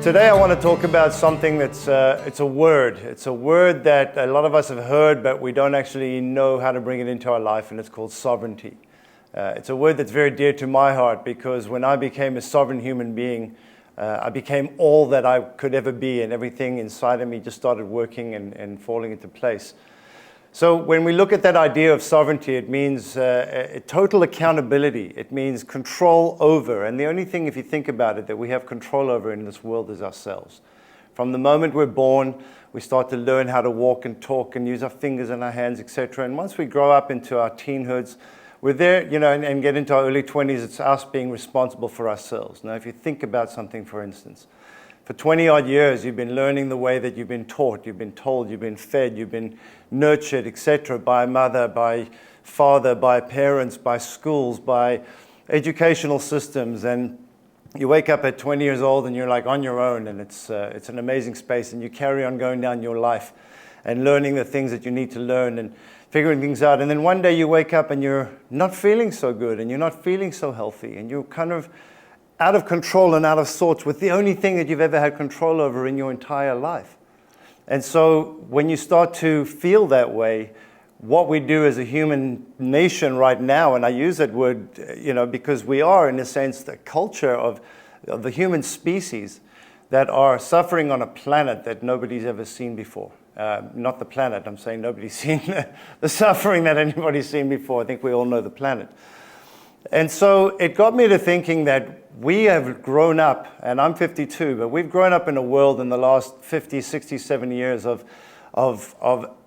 Today I want to talk about something that's it's a word. It's a word that a lot of us have heard, but we don't actually know how to bring it into our life, and it's called sovereignty. It's a word that's very dear to my heart because when I became a sovereign human being, I became all that I could ever be, and everything inside of me just started working and falling into place. So when we look at that idea of sovereignty, it means total accountability. It means control over. And the only thing, if you think about it, that we have control over in this world is ourselves. From the moment we're born, we start to learn how to walk and talk and use our fingers and our hands, etc. And once we grow up into our teenhoods, we're there, and get into our early 20s, it's us being responsible for ourselves. Now, if you think about something, for instance, for 20-odd years, you've been learning the way that you've been taught, you've been told, you've been fed, you've been nurtured, etc., by mother, by father, by parents, by schools, by educational systems. And you wake up at 20 years old and you're like on your own, and it's an amazing space, and you carry on going down your life and learning the things that you need to learn and figuring things out. And then one day you wake up and you're not feeling so good, and you're not feeling so healthy, and you're kind of out of control and out of sorts with the only thing that you've ever had control over in your entire life. And so when you start to feel that way, what we do as a human nation right now, and I use that word, because we are, in a sense, the culture of the human species that are suffering on a planet that nobody's ever seen before. Not the planet, I'm saying nobody's seen the suffering that anybody's seen before. I think we all know the planet. And so it got me to thinking that we have grown up, and I'm 52, but we've grown up in a world in the last 50, 60, 70 years of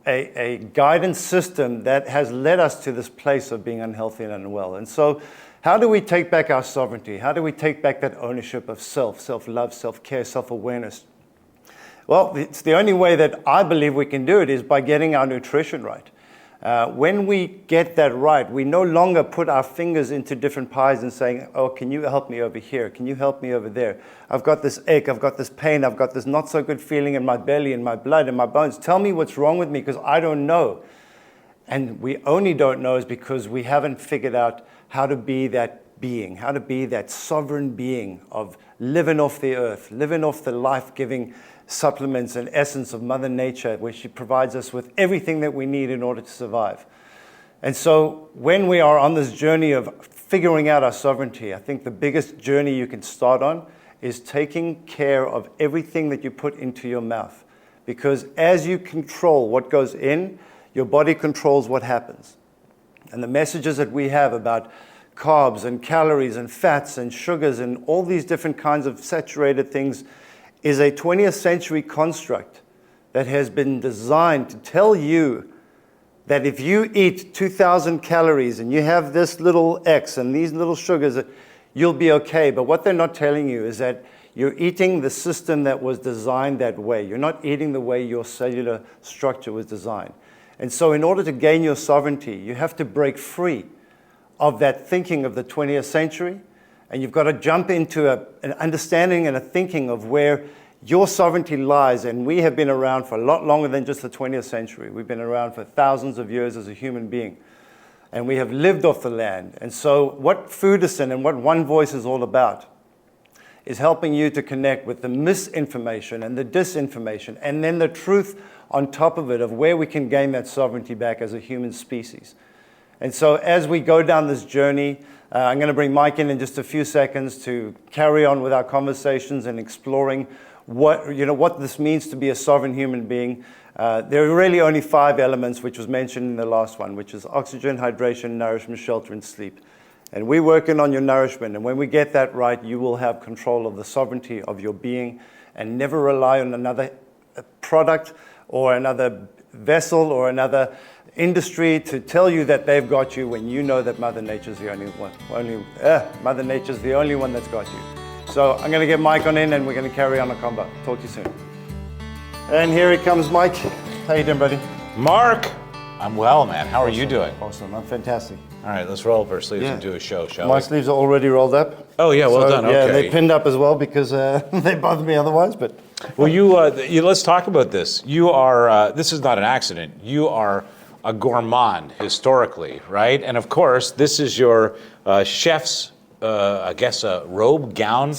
a guidance system that has led us to this place of being unhealthy and unwell. And so how do we take back our sovereignty? How do we take back that ownership of self-love, self-care, self-awareness? Well, it's the only way that I believe we can do it is by getting our nutrition right. When we get that right, we no longer put our fingers into different pies and saying, oh, can you help me over here? Can you help me over there? I've got this ache, I've got this pain, I've got this not so good feeling in my belly, in my blood, in my bones. Tell me what's wrong with me because I don't know. And we only don't know is because we haven't figured out how to be that being, how to be that sovereign being of living off the earth, living off the life-giving supplements and essence of Mother Nature, where she provides us with everything that we need in order to survive. And so when we are on this journey of figuring out our sovereignty, I think the biggest journey you can start on is taking care of everything that you put into your mouth. Because as you control what goes in, your body controls what happens. And the messages that we have about carbs and calories and fats and sugars and all these different kinds of saturated things is a 20th century construct that has been designed to tell you that if you eat 2,000 calories and you have this little X and these little sugars, you'll be okay. But what they're not telling you is that you're eating the system that was designed that way. You're not eating the way your cellular structure was designed. And so in order to gain your sovereignty, you have to break free of that thinking of the 20th century. And you've got to jump into an understanding and a thinking of where your sovereignty lies. And we have been around for a lot longer than just the 20th century. We've been around for thousands of years as a human being. And we have lived off the land. And so what Foodicyn and what One Voice is all about is helping you to connect with the misinformation and the disinformation, and then the truth on top of it of where we can gain that sovereignty back as a human species. And so as we go down this journey, I'm going to bring Mike in just a few seconds to carry on with our conversations and exploring what this means to be a sovereign human being. There are really only 5 elements, which was mentioned in the last one, which is oxygen, hydration, nourishment, shelter, and sleep. And we're working on your nourishment. And when we get that right, you will have control of the sovereignty of your being and never rely on another product or another vessel or another industry to tell you that they've got you when you know that Mother Nature's the only one. Mother Nature's the only one that's got you. So I'm going to get Mike on in and we're going to carry on the combo. Talk to you soon. And here he comes, Mike. How you doing, buddy? Mark! I'm well, man. How are you doing? Awesome. I'm fantastic. All right, let's roll up our sleeves and do a show, shall we? My sleeves are already rolled up. Oh, yeah, well done. Yeah, okay. they're pinned up as well because they bother me otherwise. But well, let's talk about this. You are, this is not an accident. You are a gourmand historically, right? And of course, this is your chef's, robe, gown.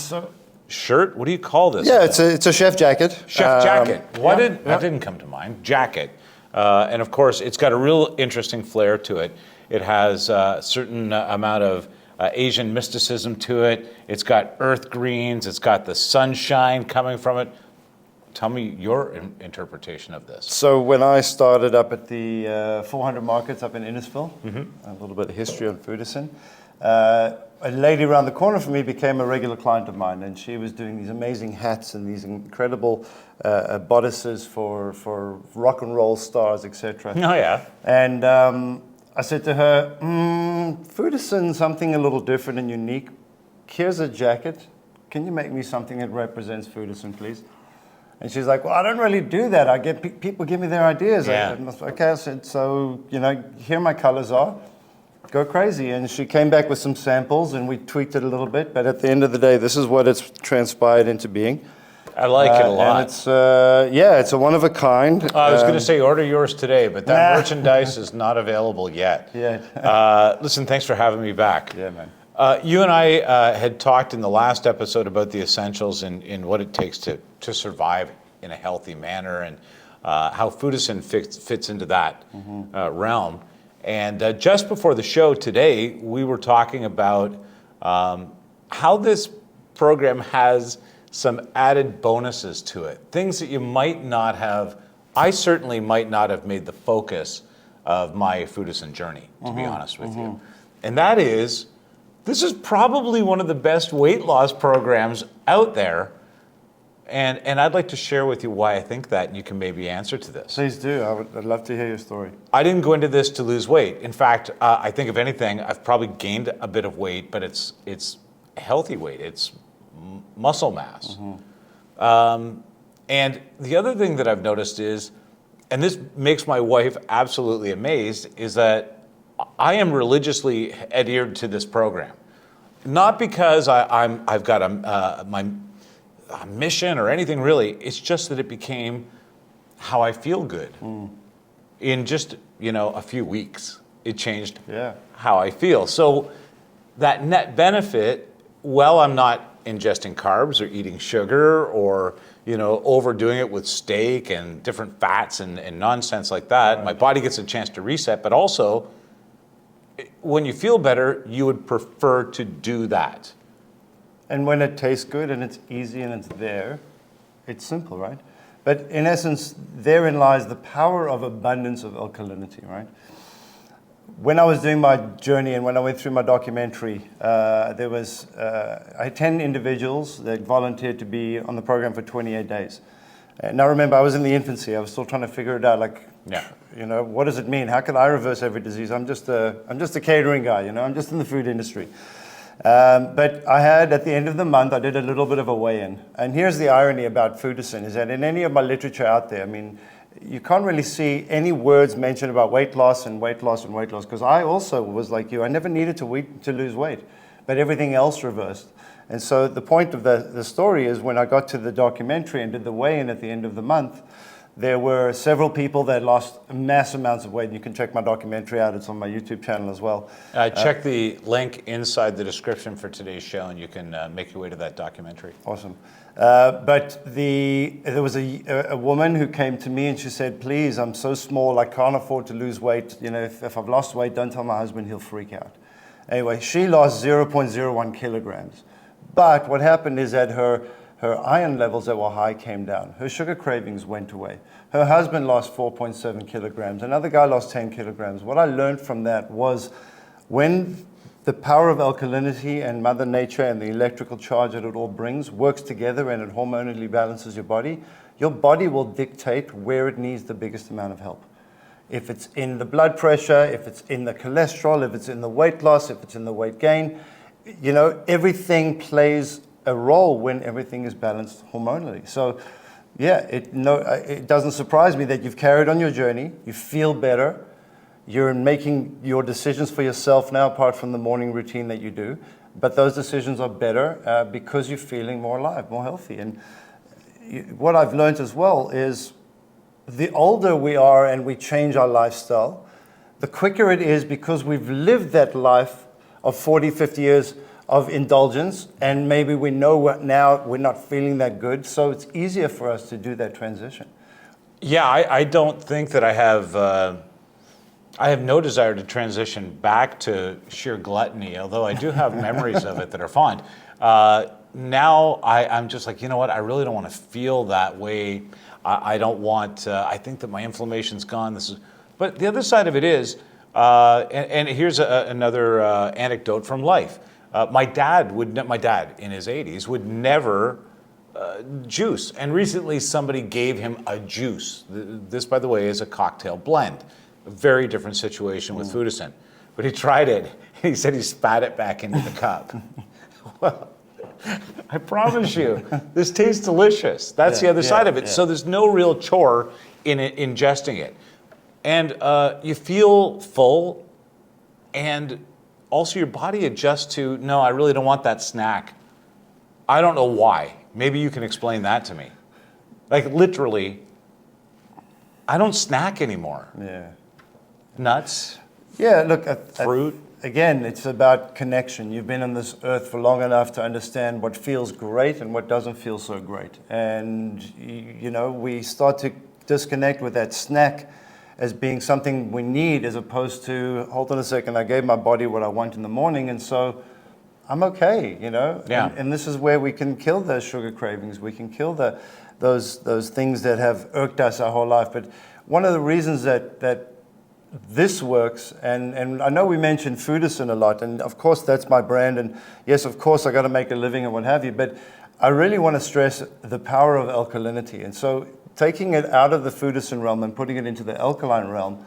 shirt. What do you call this? Yeah, it's a chef jacket. Chef jacket. That yeah. didn't come to mind. Jacket. And of course, it's got a real interesting flair to it. It has a certain amount of Asian mysticism to it. It's got earth greens. It's got the sunshine coming from it. Tell me your interpretation of this. So when I started up at the 400 Markets up in Innisfil, a little bit of history on Foodicyn, a lady around the corner from me became a regular client of mine, and she was doing these amazing hats and these incredible bodices for rock and roll stars, etc. Oh, yeah. And I said to her, Foodicyn, something a little different and unique. Here's a jacket. Can you make me something that represents Foodicyn, please? And she's like, well, I don't really do that. I get people give me their ideas. Yeah. Okay, I said, so, here my colors are. Go crazy. And she came back with some samples, and we tweaked it a little bit. But at the end of the day, this is what it's transpired into being. I like it a lot. And it's a one of a kind. I was going to say order yours today, but that merchandise is not available yet. Yeah. Listen, thanks for having me back. Yeah, man. You and I had talked in the last episode about the essentials in what it takes to survive in a healthy manner, and how Foodicyn fits into that realm. And just before the show today, we were talking about how this program has some added bonuses to it, things that you might not have. I certainly might not have made the focus of my Foodicyn journey, to be honest with you. And that is, this is probably one of the best weight loss programs out there. And I'd like to share with you why I think that, and you can maybe answer to this. Please do. I'd love to hear your story. I didn't go into this to lose weight. In fact, I think if anything, I've probably gained a bit of weight, but it's healthy weight. It's muscle mass. And the other thing that I've noticed is, and this makes my wife absolutely amazed, is that I am religiously adhered to this program. Not because I've got my mission or anything really. It's just that it became how I feel good. In just a few weeks, it changed how I feel. So that net benefit, well, I'm not ingesting carbs or eating sugar or overdoing it with steak and different fats and nonsense like that. Right. My body gets a chance to reset, but also when you feel better, you would prefer to do that. And when it tastes good and it's easy and it's there, it's simple, right? But in essence, therein lies the power of abundance of alkalinity, right? When I was doing my journey and when I went through my documentary, I had 10 individuals that volunteered to be on the program for 28 days. And I remember I was in the infancy. I was still trying to figure it out, what does it mean? How can I reverse every disease? I'm just a catering guy, I'm just in the food industry. But I had, at the end of the month, I did a little bit of a weigh-in. And here's the irony about Foodicyn, is that in any of my literature out there, you can't really see any words mentioned about weight loss and weight loss and weight loss, because I also was like you. I never needed to lose weight, but everything else reversed. And so the point of the story is when I got to the documentary and did the weigh-in at the end of the month, there were several people that lost mass amounts of weight. You can check my documentary out. It's on my YouTube channel as well. Check the link inside the description for today's show, and you can make your way to that documentary. Awesome. But there was a woman who came to me and she said, please, I'm so small, I can't afford to lose weight. If I've lost weight, don't tell my husband, he'll freak out. Anyway, she lost 0.01 kilograms. But what happened is that her iron levels that were high came down. Her sugar cravings went away. Her husband lost 4.7 kilograms. Another guy lost 10 kilograms. What I learned from that was when the power of alkalinity and Mother Nature and the electrical charge that it all brings works together and it hormonally balances your body will dictate where it needs the biggest amount of help. If it's in the blood pressure, if it's in the cholesterol, if it's in the weight loss, if it's in the weight gain, everything plays a role when everything is balanced hormonally. So, it doesn't surprise me that you've carried on your journey, you feel better, you're making your decisions for yourself now, apart from the morning routine that you do, but those decisions are better because you're feeling more alive, more healthy. And what I've learned as well is the older we are and we change our lifestyle, the quicker it is, because we've lived that life of 40, 50 years of indulgence, and maybe we know now we're not feeling that good, so it's easier for us to do that transition. Yeah, I don't think that I have no desire to transition back to sheer gluttony, although I do have memories of it that are fond. Now I'm just like, you know what, I really don't want to feel that way. I don't want, I think that my inflammation's gone. But the other side of it is, and here's another anecdote from life. My dad in his 80s would never juice. And recently somebody gave him a juice. This, by the way, is a cocktail blend. A very different situation with Foodicyn. But he tried it, and he said he spat it back into the cup. Well, I promise you, this tastes delicious. That's the other side of it. So there's no real chore in ingesting it. And you feel full, and also your body adjusts to, no, I really don't want that snack. I don't know why. Maybe you can explain that to me. Like literally, I don't snack anymore. Yeah. Nuts. Yeah, look, fruit. Again, it's about connection. You've been on this earth for long enough to understand what feels great and what doesn't feel so great. And, you know, we start to disconnect with that snack as being something we need, as opposed to, hold on a second, I gave my body what I want in the morning, and so I'm okay, you know? Yeah. And this is where we can kill those sugar cravings. We can kill those things that have irked us our whole life. But one of the reasons that this works, and I know we mentioned Foodicyn a lot, and of course that's my brand, and yes, of course I got to make a living and what have you, but I really want to stress the power of alkalinity. And so taking it out of the Foodicyn realm and putting it into the alkaline realm,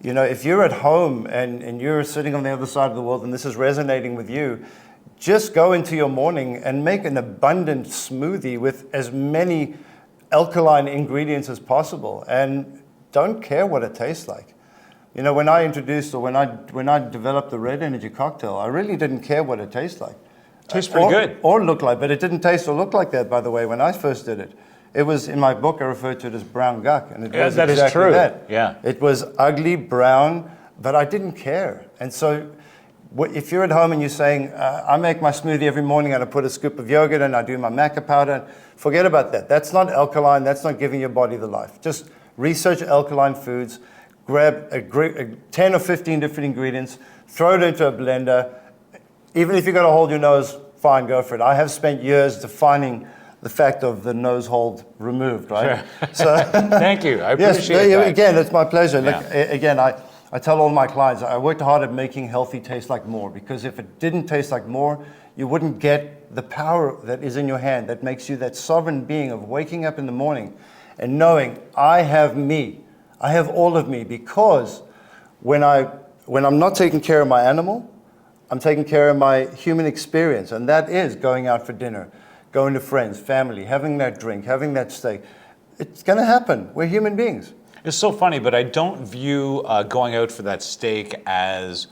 you know, if you're at home and you're sitting on the other side of the world and this is resonating with you, just go into your morning and make an abundant smoothie with as many alkaline ingredients as possible, and don't care what it tastes like. You know, when I introduced, or when I developed the red energy cocktail, I really didn't care what it tastes like. Tastes pretty good. Or look like, but it didn't taste or look like that, by the way, when I first did it. It was, in my book, I referred to it as brown guck, and it was that exactly is true. that. Yeah. It was ugly, brown, but I didn't care. And so if you're at home and you're saying, I make my smoothie every morning and I put a scoop of yogurt and I do my maca powder, forget about that. That's not alkaline. That's not giving your body the life. Just research alkaline foods. Grab 10 or 15 different ingredients, throw it into a blender. Even if you've got to hold your nose, fine, go for it. I have spent years defining the fact of the nose hold removed, right? Sure. So, thank you. I appreciate that. Again, it's my pleasure. Yeah. Look, again, I tell all my clients, I worked hard at making healthy taste like more, because if it didn't taste like more, you wouldn't get the power that is in your hand that makes you that sovereign being of waking up in the morning and knowing I have me. I have all of me, because when I'm not taking care of my animal, I'm taking care of my human experience, and that is going out for dinner, going to friends, family, having that drink, having that steak. It's going to happen. We're human beings. It's so funny, but I don't view going out for that steak as,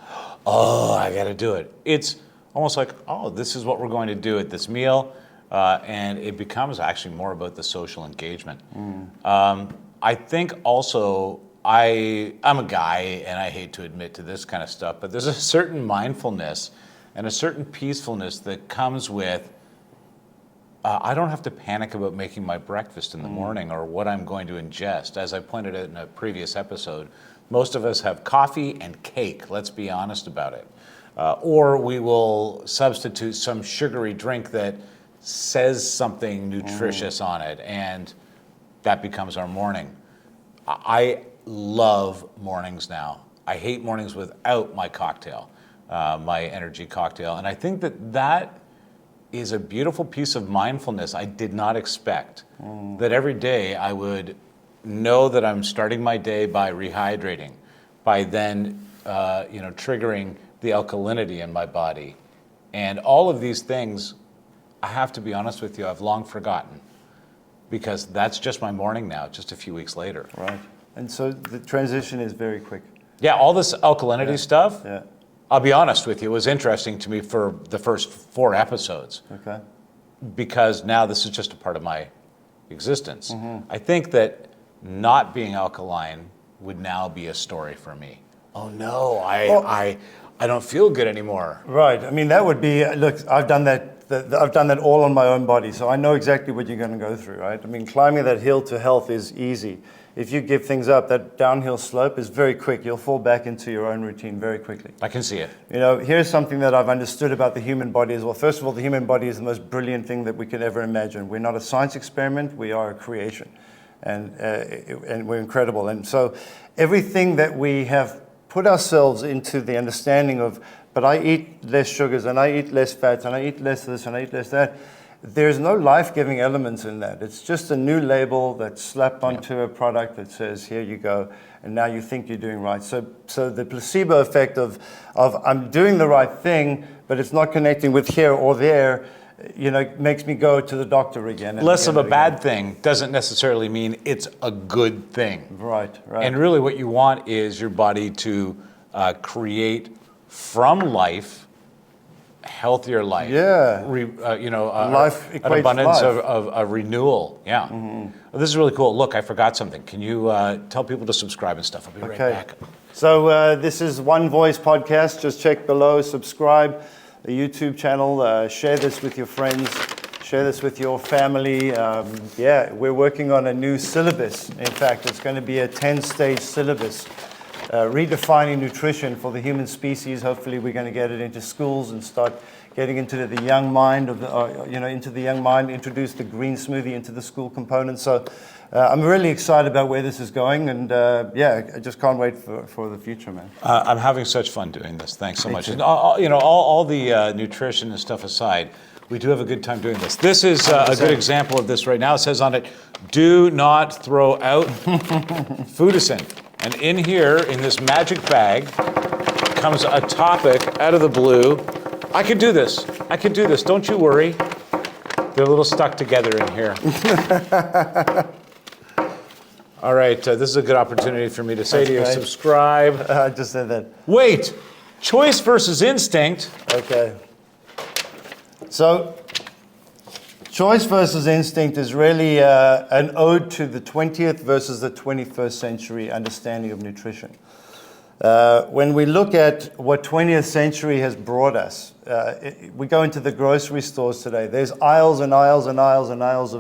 oh, I got to do it. It's almost like, oh, this is what we're going to do at this meal, and it becomes actually more about the social engagement. I think also, I'm a guy, and I hate to admit to this kind of stuff, but there's a certain mindfulness and a certain peacefulness that comes with, I don't have to panic about making my breakfast in the morning or what I'm going to ingest. As I pointed out in a previous episode, most of us have coffee and cake, let's be honest about it. Or we will substitute some sugary drink that says something nutritious on it, and that becomes our morning. I love mornings now. I hate mornings without my cocktail, my energy cocktail. And I think that is a beautiful piece of mindfulness I did not expect. That every day I would know that I'm starting my day by rehydrating, by then triggering the alkalinity in my body. And all of these things, I have to be honest with you, I've long forgotten. Because that's just my morning now, just a few weeks later. Right. And so the transition is very quick. Yeah, all this alkalinity stuff, Yeah. I'll be honest with you, it was interesting to me for the first 4 episodes. Okay. Because now this is just a part of my existence. I think that not being alkaline would now be a story for me. Oh no, I don't feel good anymore. Right. I mean, that would be, look, I've done that. I've done that all on my own body, so I know exactly what you're going to go through, right? I mean, climbing that hill to health is easy. If you give things up, that downhill slope is very quick. You'll fall back into your own routine very quickly. I can see it. You know, here's something that I've understood about the human body as well. First of all, the human body is the most brilliant thing that we could ever imagine. We're not a science experiment, we are a creation. And we're incredible. And so everything that we have put ourselves into the understanding of, but I eat less sugars, and I eat less fats, and I eat less this, and I eat less that. There's no life-giving elements in that. It's just a new label that's slapped onto a product that says, here you go, and now you think you're doing right. So the placebo effect of I'm doing the right thing, but it's not connecting with here or there, you know, makes me go to the doctor again. Less of a bad thing doesn't necessarily mean it's a good thing. Right. And really what you want is your body to create from life, healthier life. Yeah. Life an abundance life. Of renewal. Yeah. Well, this is really cool. Look, I forgot something. Can you tell people to subscribe and stuff? I'll be right back. So this is One Voice Podcast. Just check below, subscribe, the YouTube channel. Share this with your friends. Share this with your family. We're working on a new syllabus. In fact, it's going to be a 10-stage syllabus. Redefining nutrition for the human species. Hopefully, we're going to get it into schools and start getting into the young mind introduce the green smoothie into the school component. So, I'm really excited about where this is going, and I just can't wait for the future, man. I'm having such fun doing this. Thanks so much. And all the nutrition and stuff aside, we do have a good time doing this. This is a good example of this right now. It says on it, "Do not throw out Foodicyn." And in here, in this magic bag, comes a topic out of the blue. I could do this. Don't you worry. They're a little stuck together in here. All right, this is a good opportunity for me to say to you, subscribe. I just said that. Wait, choice versus instinct. Okay. So, choice versus instinct is really an ode to the 20th versus the 21st century understanding of nutrition. When we look at what 20th century has brought us, we go into the grocery stores today. There's aisles and aisles and aisles and aisles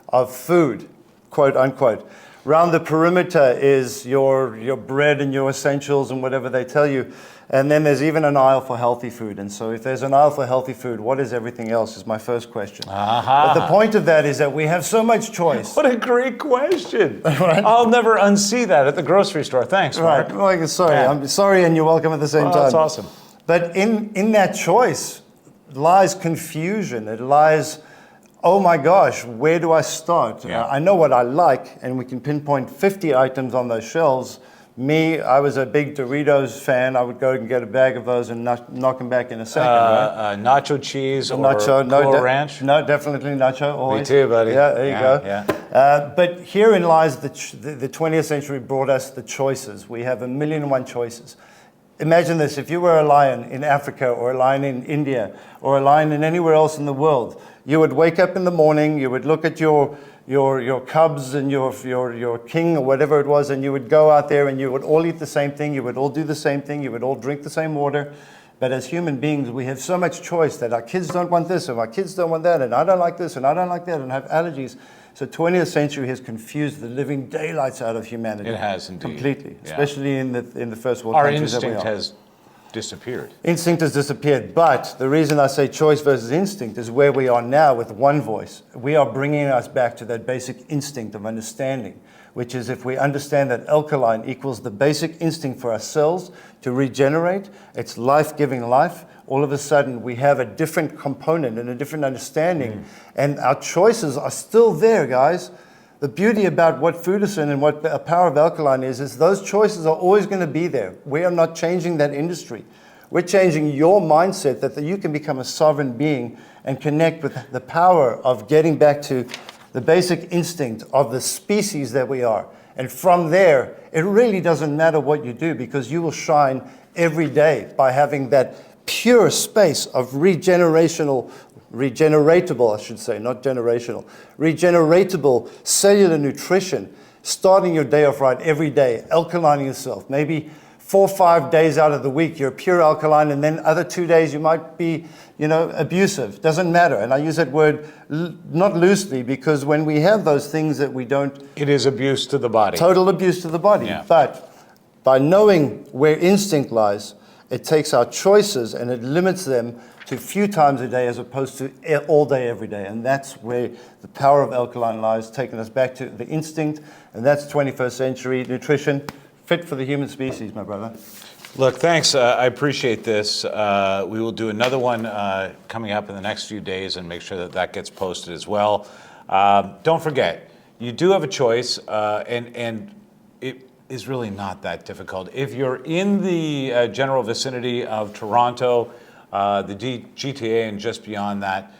of food, quote unquote. Around the perimeter is your bread and your essentials and whatever they tell you. And then there's even an aisle for healthy food. And so if there's an aisle for healthy food, what is everything else is my first question. But the point of that is that we have so much choice. What a great question. Right? I'll never unsee that at the grocery store. Thanks, Mark. Right. Well, sorry. Yeah. I'm sorry and you're welcome at the same time. That's awesome. But in that choice lies confusion. It lies, oh my gosh, where do I start? Yeah. I know what I like, and we can pinpoint 50 items on those shelves. Me, I was a big Doritos fan. I would go and get a bag of those and knock them back in a second. Right? Nacho cheese or Nacho, ranch? No, definitely nacho. Always. Me too, buddy. Yeah, there you go. Yeah. But herein lies the 20th century brought us the choices. We have 1,000,001 choices. Imagine this, if you were a lion in Africa or a lion in India or a lion in anywhere else in the world, you would wake up in the morning, you would look at your cubs and your king or whatever it was, and you would go out there and you would all eat the same thing, you would all do the same thing, you would all drink the same water. But as human beings, we have so much choice that our kids don't want this, and our kids don't want that, and I don't like this, and I don't like that, and I have allergies. So 20th century has confused the living daylights out of humanity. It has indeed. Completely, Yeah. especially in the first world Our countries that we instinct are. has disappeared. Instinct has disappeared, but the reason I say choice versus instinct is where we are now with One Voice. We are bringing us back to that basic instinct of understanding, which is if we understand that alkaline equals the basic instinct for our cells to regenerate, it's life-giving life, all of a sudden we have a different component and a different understanding, and our choices are still there, guys. The beauty about what Foodicyn and what the power of alkaline is those choices are always going to be there. We are not changing that industry. We're changing your mindset that you can become a sovereign being and connect with the power of getting back to the basic instinct of the species that we are. And from there, it really doesn't matter what you do because you will shine every day by having that pure space of regeneratable, I should say, not generational, regeneratable cellular nutrition, starting your day off right every day, alkalining yourself, maybe 4 or 5 days out of the week, you're pure alkaline, and then other 2 days you might be, abusive. Doesn't matter. And I use that word not loosely, because when we have those things that we don't... It is abuse to the body. Total abuse to the body. Yeah. But by knowing where instinct lies, it takes our choices and it limits them to a few times a day as opposed to all day, every day. And that's where the power of alkaline lies, taking us back to the instinct, and that's 21st century nutrition, fit for the human species, my brother. Look, thanks. I appreciate this. We will do another one coming up in the next few days and make sure that that gets posted as well. Don't forget, you do have a choice, and it is really not that difficult. If you're in the general vicinity of Toronto, the GTA and just beyond that,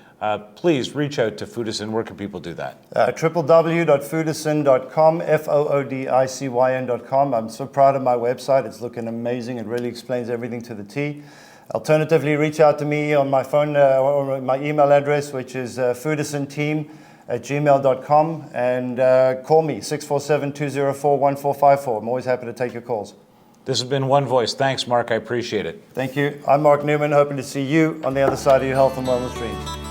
please reach out to Foodicyn. Where can people do that? www.foodicyn.com, Foodicyn.com. I'm so proud of my website. It's looking amazing. It really explains everything to the T. Alternatively, reach out to me on my phone or my email address, which is foodicynteam@gmail.com, and call me, 647-204-1454. I'm always happy to take your calls. This has been One Voice. Thanks, Mark. I appreciate it. Thank you. I'm Mark Newman, hoping to see you on the other side of your health and wellness dreams.